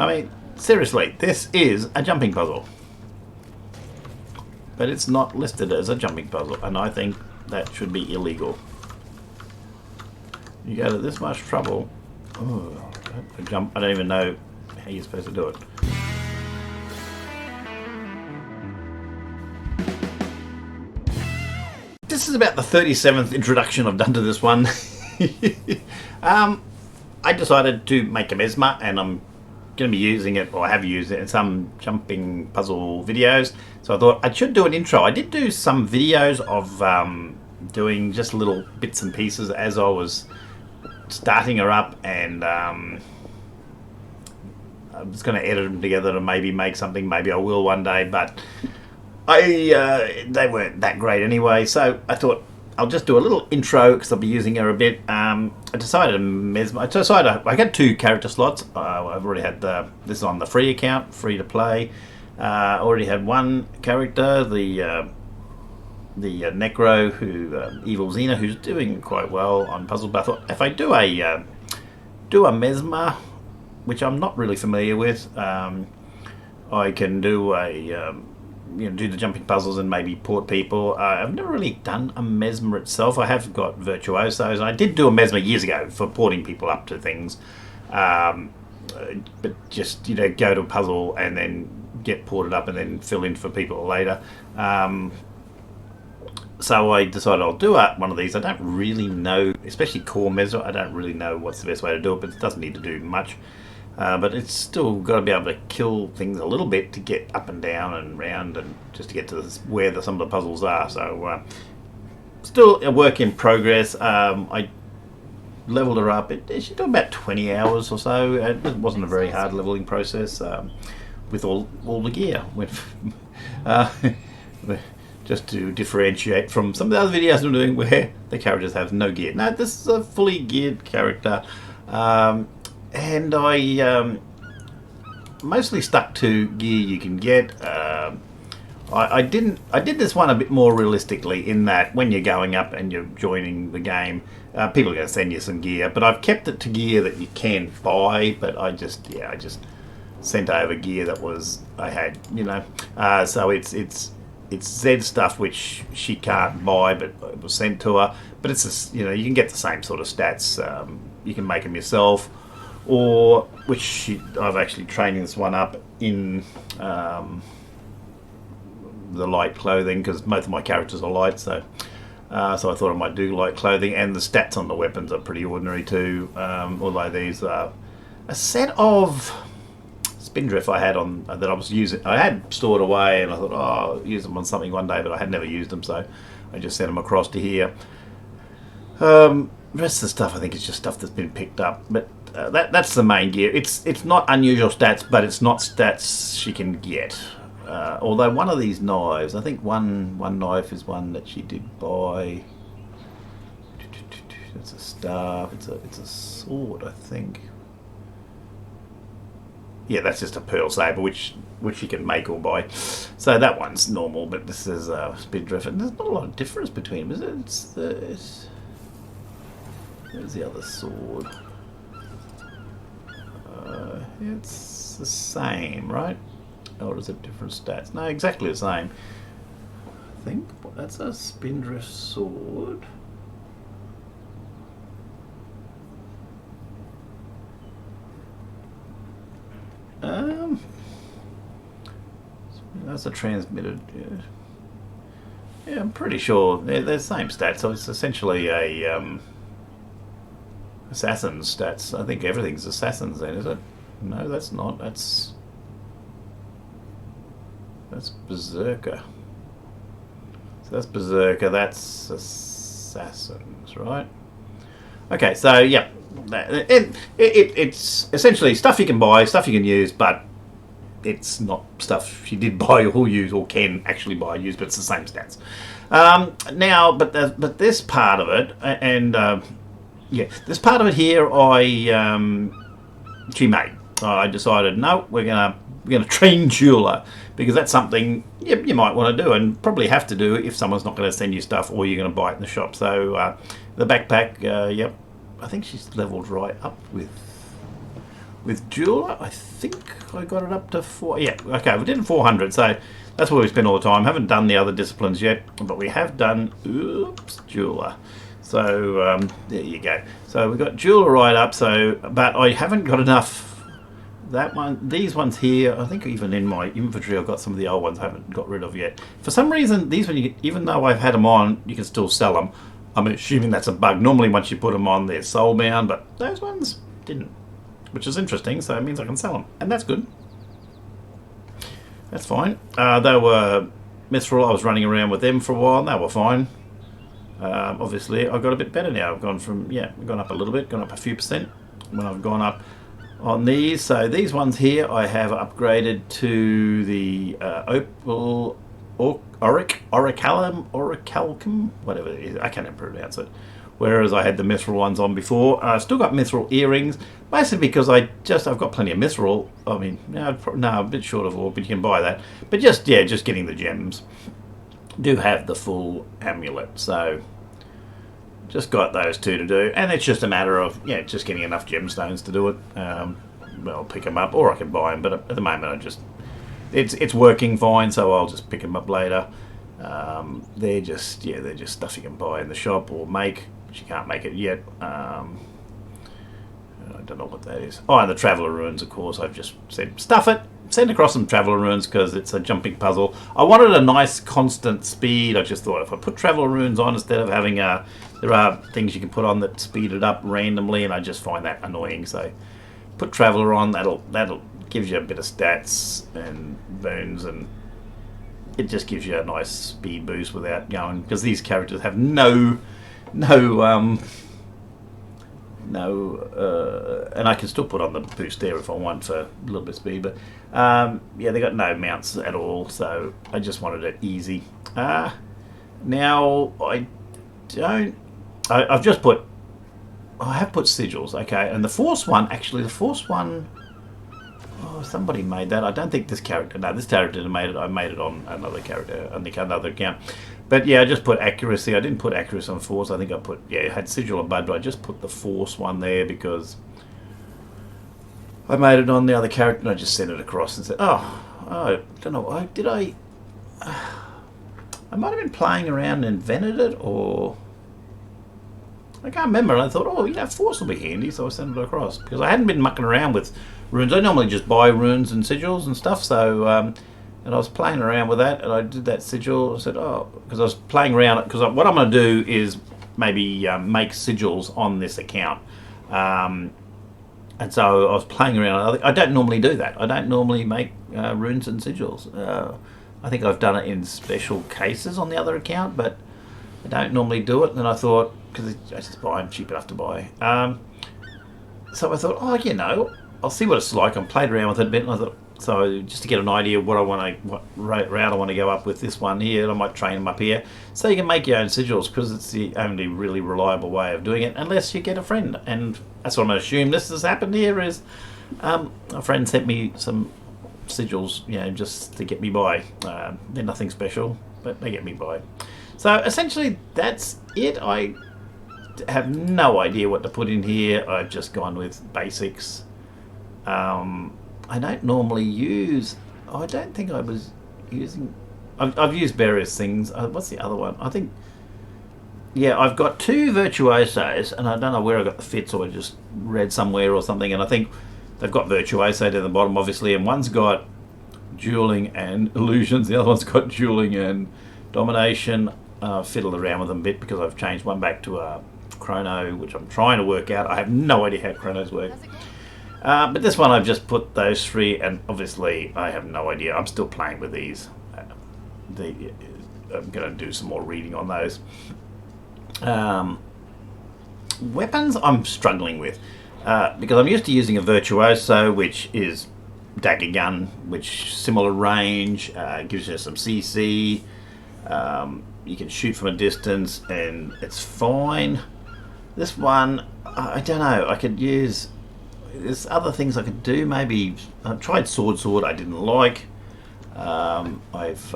I mean, seriously, this is a jumping puzzle. But it's not listed as a jumping puzzle, and I think that should be illegal. You go to this much trouble. Oh, jump. I don't even know how you're supposed to do it. This is about the 37th introduction I've done to this one. I decided to make a Mesmer, and I'm going to be using it, or I have used it in some jumping puzzle videos. So I thought I should do an intro. I did do some videos of doing just little bits and pieces as I was starting her up, and I was going to edit them together to maybe make something. Maybe I will one day, but they weren't that great anyway. So I thought I'll just do a little intro because I'll be using her a bit. I decided I got 2 character slots. I've already had this is on the free account, free to play. Already had one character, the Necro, who Evil Xena, who's doing quite well on puzzle. But I thought if I do a Mesmer, which I'm not really familiar with, I can do do the jumping puzzles and maybe port people. I've never really done a Mesmer itself. I have got virtuosos. I did do a Mesmer years ago for porting people up to things, but just go to a puzzle and then get ported up and then fill in for people later. So I decided I'll do one of these. I don't really know, especially core Mesmer, I don't really know what's the best way to do it, but it doesn't need to do much. But it's still got to be able to kill things a little bit to get up and down and round, and just to get to where some of the puzzles are. So still a work in progress. I leveled her up. She took about 20 hours or so. It wasn't a very hard leveling process with all the gear. Just to differentiate from some of the other videos I'm doing where the characters have no gear. No, this is a fully geared character. And I mostly stuck to gear you can get. I did this one a bit more realistically, in that when you're going up and you're joining the game, people are going to send you some gear. But I've kept it to gear that you can buy. But I just sent over gear that I had. So it's Z stuff which she can't buy, but it was sent to her. But it's you can get the same sort of stats. You can make them yourself. Or I've actually training this one up in the light clothing, because most of my characters are light, so I thought I might do light clothing. And the stats on the weapons are pretty ordinary too, although these are a set of Spindrift I had on that I was using. I had stored away, and I thought, I'll use them on something one day, but I had never used them, so I just sent them across to here. The rest of the stuff I think is just stuff that's been picked up, but that's the main gear. It's not unusual stats, but it's not stats she can get. Although one of these knives, I think one knife is one that she did buy. It's a staff. It's a sword, I think. Yeah, that's just a pearl saber, which you can make or buy. So that one's normal, but this is Spindrift, and there's not a lot of difference between them, is it? Where's the other sword? It's the same, right? Or is it different stats? No, exactly the same. I think that's a Spindrift sword. That's a transmitted. Yeah, I'm pretty sure they're the same stats. So it's essentially a assassin's stats. I think everything's assassins then, is it? No, that's not. That's Berserker. So that's Berserker. That's assassins, right? Okay, so yeah, it's essentially stuff you can buy, stuff you can use, but it's not stuff she did buy or use or can actually buy or use, but it's the same stats. Now, but this part of it, and this part of it here, she made. I decided, no, we're gonna train Jula, because that's something you might want to do, and probably have to do if someone's not going to send you stuff or you're going to buy it in the shop. So the backpack, I think she's leveled right up with. with jeweler, I think I got it up to 4. Yeah, okay, we did 400, so that's where we spend all the time. Haven't done the other disciplines yet, but we have done, oops, jeweler. So there you go. So we've got jeweler right up. So, but I haven't got enough. That one, these ones here, I think even in my inventory, I've got some of the old ones I haven't got rid of yet. For some reason, these ones, even though I've had them on, you can still sell them. I'm assuming that's a bug. Normally, once you put them on, they're soul bound, but those ones didn't, which is interesting. So it means I can sell them, and that's good. That's fine. They were Mithril. I was running around with them for a while, and they were fine. Obviously, I got a bit better now. I've gone from, I've gone up a little bit, gone up a few percent when I've gone up on these. So these ones here I have upgraded to the Opal Orichalcum, whatever it is. I can't even pronounce it. Whereas I had the mithril ones on before. I still got mithril earrings, basically because I've got plenty of mithril. I mean, no, a bit short of ore, but you can buy that. But just getting the gems. Do have the full amulet, so just got those two to do, and it's just a matter of just getting enough gemstones to do it. Well, I'll pick them up, or I can buy them, but at the moment it's working fine, so I'll just pick them up later. They're just stuff you can buy in the shop or make, but you can't make it yet. I don't know what that is. Oh, and the Traveller Runes, of course. I've just said stuff it. Send across some Traveller Runes because it's a jumping puzzle. I wanted a nice constant speed. I just thought if I put Traveller Runes on instead of having there are things you can put on that speed it up randomly, and I just find that annoying. So put Traveller on. That'll gives you a bit of stats and boons, and it just gives you a nice speed boost without going, because these characters have no, and I can still put on the boost there if I want for a little bit of speed, but they got no mounts at all, so I just wanted it easy. Now I have put sigils, okay, and the Force one, somebody made that. I don't think this character made it. I made it on another character, on another account. But I just put accuracy. I didn't put accuracy on Force. I think I put, it had sigil and bud, but I just put the Force one there because I made it on the other character, and I just sent it across and said, I don't know, I might have been playing around and invented it, or I can't remember. And I thought, Force will be handy, so I sent it across because I hadn't been mucking around with runes. I normally just buy runes and sigils and stuff, so and I was playing around with that, and I did that sigil. I said, because I was playing around, because what I'm going to do is maybe make sigils on this account, and so I was playing around. I don't normally do that. I don't normally make runes and sigils. I think I've done it in special cases on the other account, but I don't normally do it. And I thought, because I just buy them cheap enough to buy, so I thought, I'll see what it's like. I played around with it a bit, and I thought, so just to get an idea of what route I want to go up with this one here, I might train them up here. So you can make your own sigils, because it's the only really reliable way of doing it, unless you get a friend. And that's what I'm going to assume this has happened here, is a friend sent me some sigils, just to get me by. They're nothing special, but they get me by. So essentially that's it. I have no idea what to put in here. I've just gone with basics. I don't normally use, I don't think I was using, I've used various things. What's the other one? I think, I've got 2 virtuosos, and I don't know where I got the fits, or I just read somewhere or something, and I think they've got virtuoso down the bottom, obviously, and one's got dueling and illusions, the other one's got dueling and domination. Fiddled around with them a bit because I've changed one back to a chrono, which I'm trying to work out. I have no idea how chronos work. But this one I've just put those 3, and obviously I have no idea. I'm still playing with these. I'm going to do some more reading on those. Weapons I'm struggling with because I'm used to using a virtuoso, which is dagger gun, which similar range, gives you some CC. You can shoot from a distance, and it's fine. This one, I don't know. I could use. There's other things I could do. Maybe I tried sword. I didn't like. I've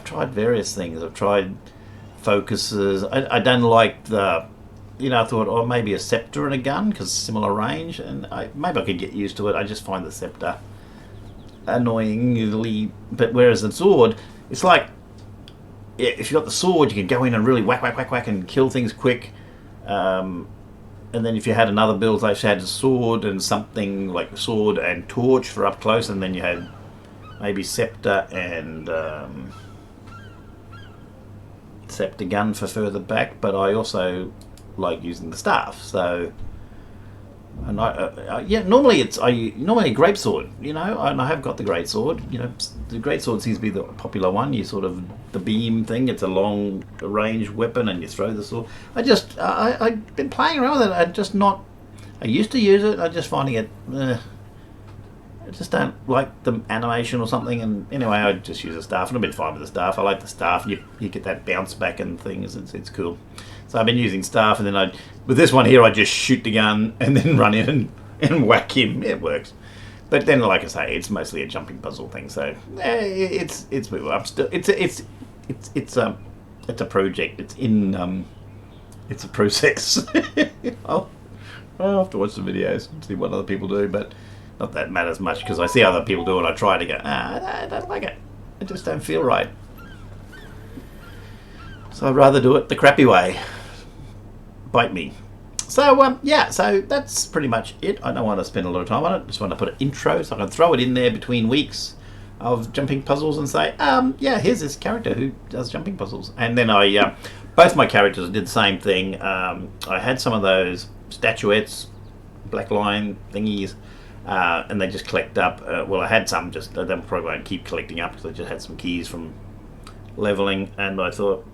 tried various things. I've tried focuses. I don't like the you know, I thought, oh, maybe a scepter and a gun because similar range, and maybe I could get used to it. I just find the scepter annoyingly, but whereas the sword, it's like, yeah, if you got the sword, you can go in and really whack, whack, whack, whack, and kill things quick. And then if you had another build, like you had a sword and something like sword and torch for up close, and then you had maybe scepter and scepter gun for further back. But I also like using the staff, so. And normally it's normally a great sword, you know, and I have got the great sword. You know, the great sword seems to be the popular one. You sort of the beam thing. It's a long range weapon, and you throw the sword. I've been playing around with it. I used to use it. I'm just finding it. I just don't like the animation or something. And anyway, I just use a staff, and I've been fine with the staff. I like the staff. You get that bounce back and things. It's cool. So I've been using staff, and then with this one here, I just shoot the gun and then run in and whack him. It works. But then, like I say, it's mostly a jumping puzzle thing. So it's I'm still it's a project. It's a process. I'll have to watch the videos and see what other people do, but not that matters much because I see other people do it. I try to go, I don't like it. I just don't feel right. So I'd rather do it the crappy way. Bite me. So yeah, so that's pretty much it. I don't want to spend a lot of time on it. Just want to put an intro so I can throw it in there between weeks of jumping puzzles and say, yeah, here's this character who does jumping puzzles. And then both my characters did the same thing. I had some of those statuettes, black line thingies, and they just collect up. Well, I had some, just they probably won't keep collecting up because I just had some keys from leveling, and I thought,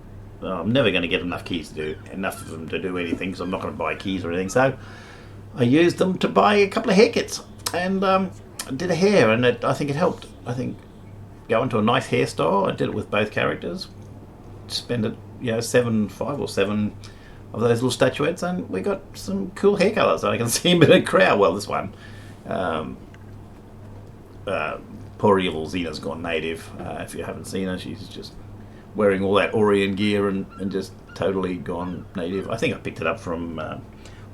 I'm never going to get enough keys to do enough of them to do anything because I'm not going to buy keys or anything. So I used them to buy a couple of hair kits and did a hair, and I think it helped. I think going to a nice hairstyle. I did it with both characters. Spend it, 5 or 7 of those little statuettes, and we got some cool hair colours. I can see them in a crowd. Well, this one, poor evil Xena's gone native. If you haven't seen her, she's just wearing all that Orion gear and just totally gone native. I think I picked it up from,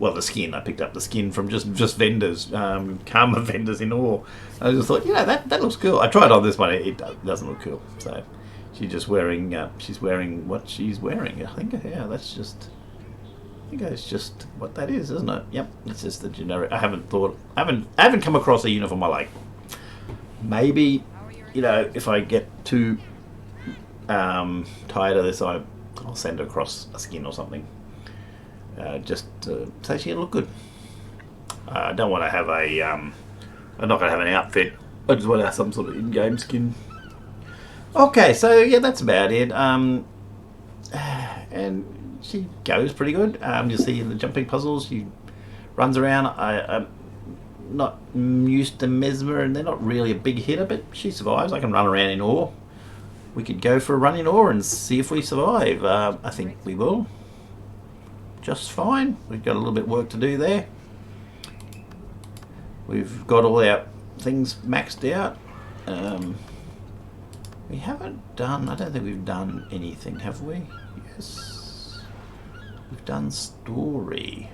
the skin. I picked up the skin from just vendors, karma vendors in Ore. I just thought, that looks cool. I tried on this one. It doesn't look cool. So she's just wearing, what she's wearing. I think, that's just what that is, isn't it? Yep, it's just the generic. I haven't come across a uniform I like. Maybe, if I get too tired of this, I'll send her across a skin or something, just so she can look good. I don't want to have I'm not going to have an outfit. I just want to have some sort of in-game skin. Okay, so yeah, that's about it. And she goes pretty good. You see in the jumping puzzles, she runs around. I'm not used to Mesmer, and they're not really a big hitter, but she survives. I can run around in Ore. We could go for a run in Ore and see if we survive. I think we will. Just fine. We've got a little bit of work to do there. We've got all our things maxed out. We haven't done, I don't think we've done anything, have we? Yes. We've done story.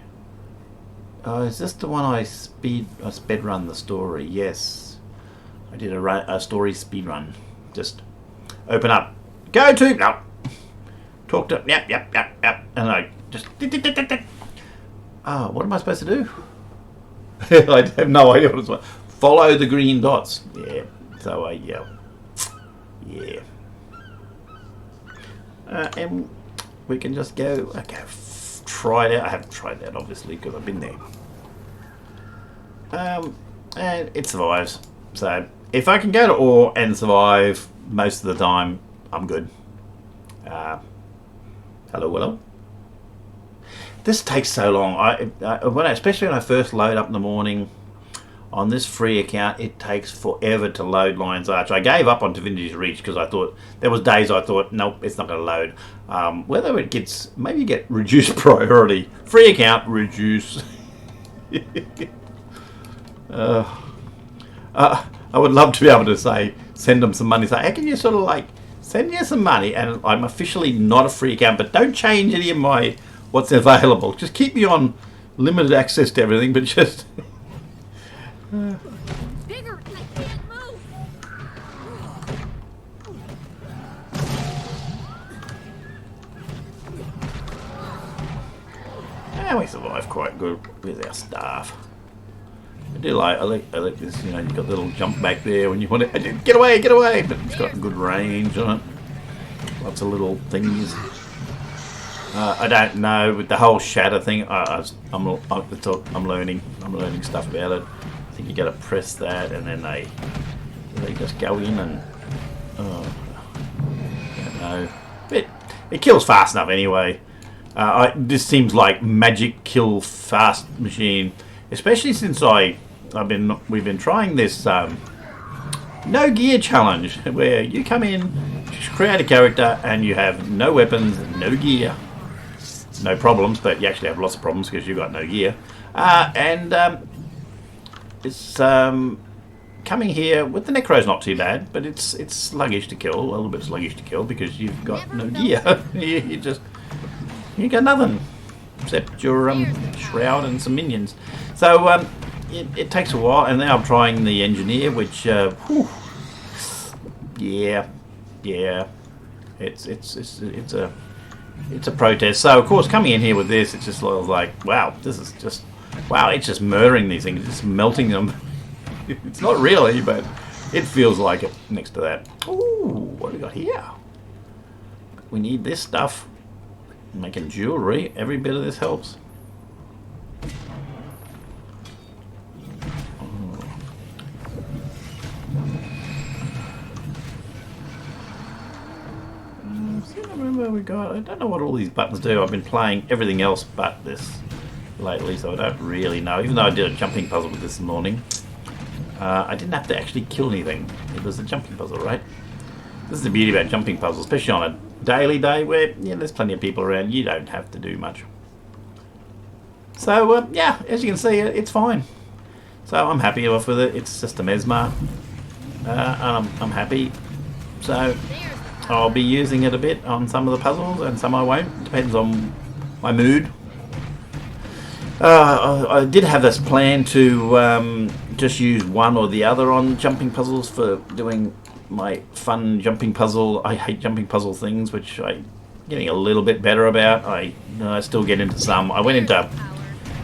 Is this the one I sped run the story? Yes. I did a story speed run. Just open up. Go to, no. Talk to, yep. And I just, what am I supposed to do? I have no idea what it's about. Follow the green dots. Yeah. So I yell. Yeah. And we can just go, okay, try it out. I haven't tried that obviously because I've been there. And it survives. So if I can go to Ore and survive most of the time, I'm good. Hello. This takes so long. Especially when I first load up in the morning on this free account, it takes forever to load Lion's Arch. I gave up on Divinity's Reach because I thought there was days I thought, nope, it's not going to load. Whether it gets, maybe you get reduced priority. Free account, reduce. I would love to be able to say, send them some money. Say, hey, can you sort of like send me some money? And I'm officially not a free account, but don't change any of my what's available. Just keep me on limited access to everything, but just... Bigger, I can't move. And we survive quite good with our staff. I do like, I like this, you know, you've got the little jump back there when you want to, get away, but it's got good range on it. Lots of little things. I don't know, with the whole shatter thing, I'm learning stuff about it. I think you got to press that and then they just go in and, I don't know. It kills fast enough anyway. This seems like magic kill fast machine, especially since we've been trying this no gear challenge where you come in, just create a character and you have no weapons, no gear, no problems, but you actually have lots of problems because you've got no gear, and it's coming here with the Necro's not too bad, but it's sluggish to kill, a little bit sluggish to kill because you've got no gear. You got nothing except your shroud and some minions. So it takes a while, and now I'm trying the engineer, which whew, yeah, it's a protest. So of course, coming in here with this, it's just like, wow, this is just, wow, it's just murdering these things, it's melting them. It's not really, but it feels like it next to that. Ooh, what do we got here? We need this stuff. Making jewelry, every bit of this helps. I remember we got, I don't know what all these buttons do. I've been playing everything else but this lately, so I don't really know. Even though I did a jumping puzzle with this morning, I didn't have to actually kill anything. It was a jumping puzzle, right? This is the beauty about jumping puzzles, especially on a daily day where, yeah, there's plenty of people around. You don't have to do much. So yeah, as you can see, it's fine. So I'm happy with it. It's just a Mesmer, and I'm happy. So I'll be using it a bit on some of the puzzles, and some I won't. Depends on my mood. I did have this plan to just use one or the other on jumping puzzles for doing my fun jumping puzzle. I hate jumping puzzle things, which I'm getting a little bit better about. I still get into some. I went into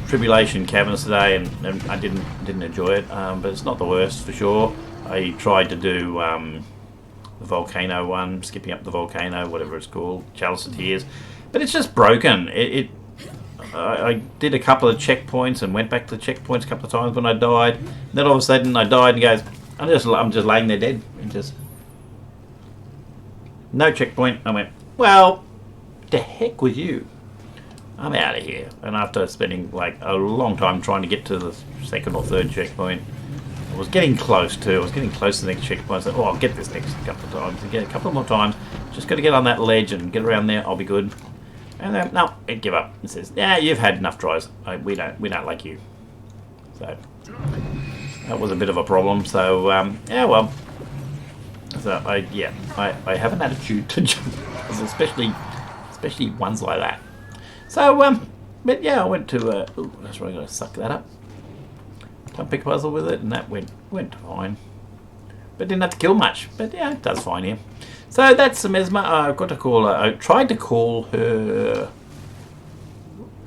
Tribulation Caverns today, and I didn't enjoy it, but it's not the worst for sure. I tried to do the volcano one, skipping up the volcano, whatever it's called, Chalice of Tears, but it's just broken. I did a couple of checkpoints and went back to the checkpoints a couple of times when I died. Then all of a sudden I died and goes, I'm just laying there dead and just no checkpoint. I went, well, the heck with you. I'm out of here. And after spending like a long time trying to get to the second or third checkpoint, I was getting close to the next checkpoint. I said, oh, I'll get this next couple of times. And get a couple more times. Just got to get on that ledge and get around there. I'll be good. And then no, it give up. It says, yeah, you've had enough tries. We don't like you. So that was a bit of a problem. So yeah, well. So I have an attitude to jump, especially ones like that. So but yeah, I went to ooh, that's right, I gotta suck that up. Jumping puzzle with it, and that went fine. But didn't have to kill much. But yeah, it does fine here. So that's the Mesmer. I've got to call her. I tried to call her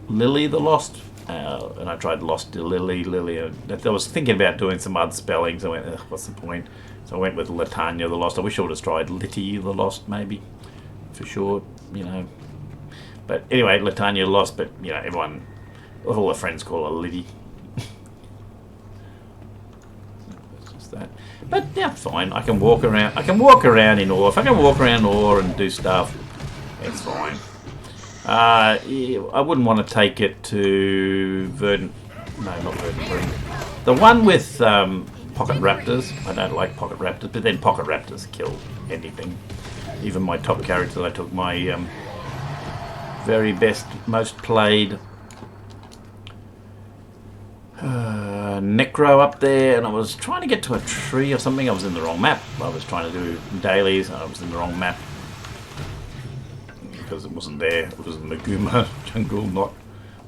Lily the Lost, and I tried Lost to Lily. I was thinking about doing some other spellings. I went, what's the point? So I went with Latanya the Lost. I wish I would have tried Litty the Lost, maybe, for short, you know. But anyway, Latanya the Lost. But you know, everyone, all her friends call her Liddy. That. But yeah, fine. I can walk around. In ore. If I can walk around ore and do stuff, it's fine. Yeah, I wouldn't want to take it to Verdant. No, not Verdant. The one with pocket raptors. I don't like pocket raptors, but then pocket raptors kill anything. Even my top character. I took my very best, most played Necro up there, and I was trying to get to a tree or something. I was in the wrong map. I was trying to do dailies, and I was in the wrong map. because it wasn't there. It was Maguma jungle, not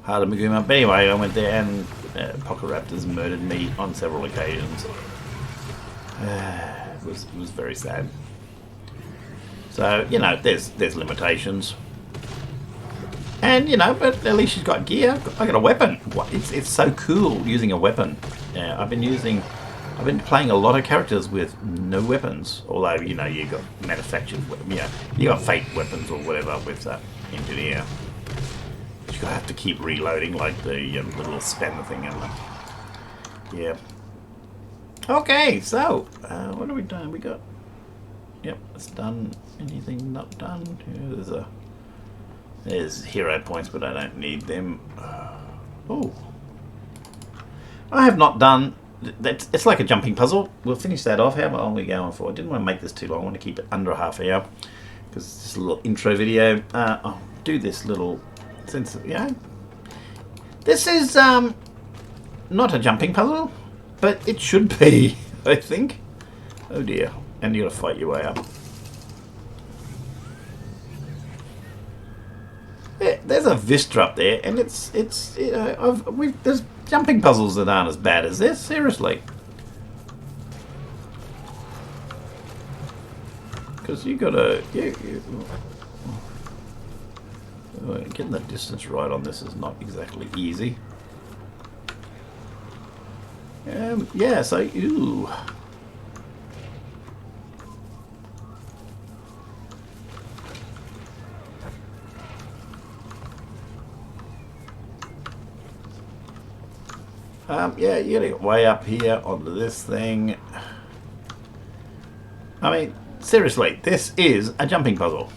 Heart of Maguma. But anyway, I went there and pocket raptors murdered me on several occasions. It was very sad. So, you know, there's limitations. And, you know, but at least she's got gear. I got a weapon. What? It's so cool using a weapon. Yeah, I've been playing a lot of characters with no weapons. Although, you know, you got manufactured, you know, you got fake weapons or whatever with that engineer. You gotta have to keep reloading, like the little spanner thing. And yeah. Okay, so what have we done? We got. Yep, it's done. Anything not done? Yeah, there's hero points, but I don't need them. Oh, I have not done. It's like a jumping puzzle. We'll finish that off. How long are we going for? I didn't want to make this too long. I want to keep it under a half hour because it's just a little intro video. I'll do this little. Since this is not a jumping puzzle, but it should be. I think. Oh dear! And you got to fight your way up. Yeah, there's a Vista up there, and it's you know there's jumping puzzles that aren't as bad as this. Seriously, because you gotta getting the distance right on this is not exactly easy. Yeah, so ooh. Yeah, you gotta get way up here onto this thing. I mean, seriously, this is a jumping puzzle.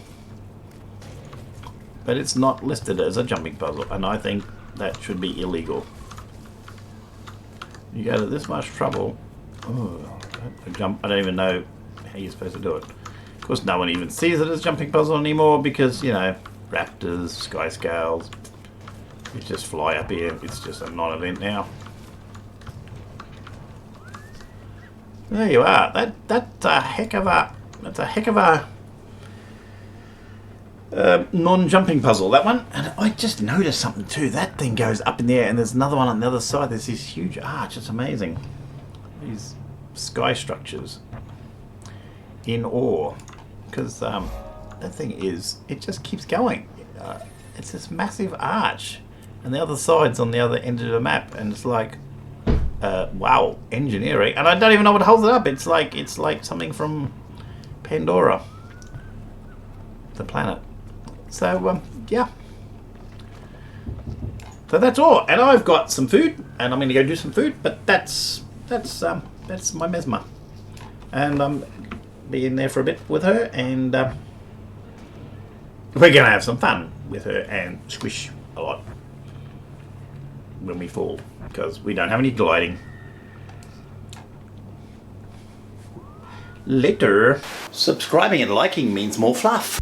But it's not listed as a jumping puzzle, and I think that should be illegal. You go to this much trouble. Oh, jump. I don't even know how you're supposed to do it. Of course, no one even sees it as a jumping puzzle anymore because, you know, raptors, sky scales. You just fly up here. It's just a non-event now. There you are. That's a heck of a non-jumping puzzle, that one. And I just noticed something too. That thing goes up in the air, and there's another one on the other side. There's this huge arch. It's amazing. These sky structures in awe, because that thing it just keeps going. It's this massive arch, and the other side's on the other end of the map, and it's like, wow, engineering. And I don't even know what holds it up. It's like something from Pandora, the planet. So yeah. So that's all. And I've got some food, and I'm going to go do some food. But that's my Mesmer, and I'm being there for a bit with her, and we're going to have some fun with her and squish a lot when we fall because we don't have any gliding. Later. Subscribing and liking means more fluff.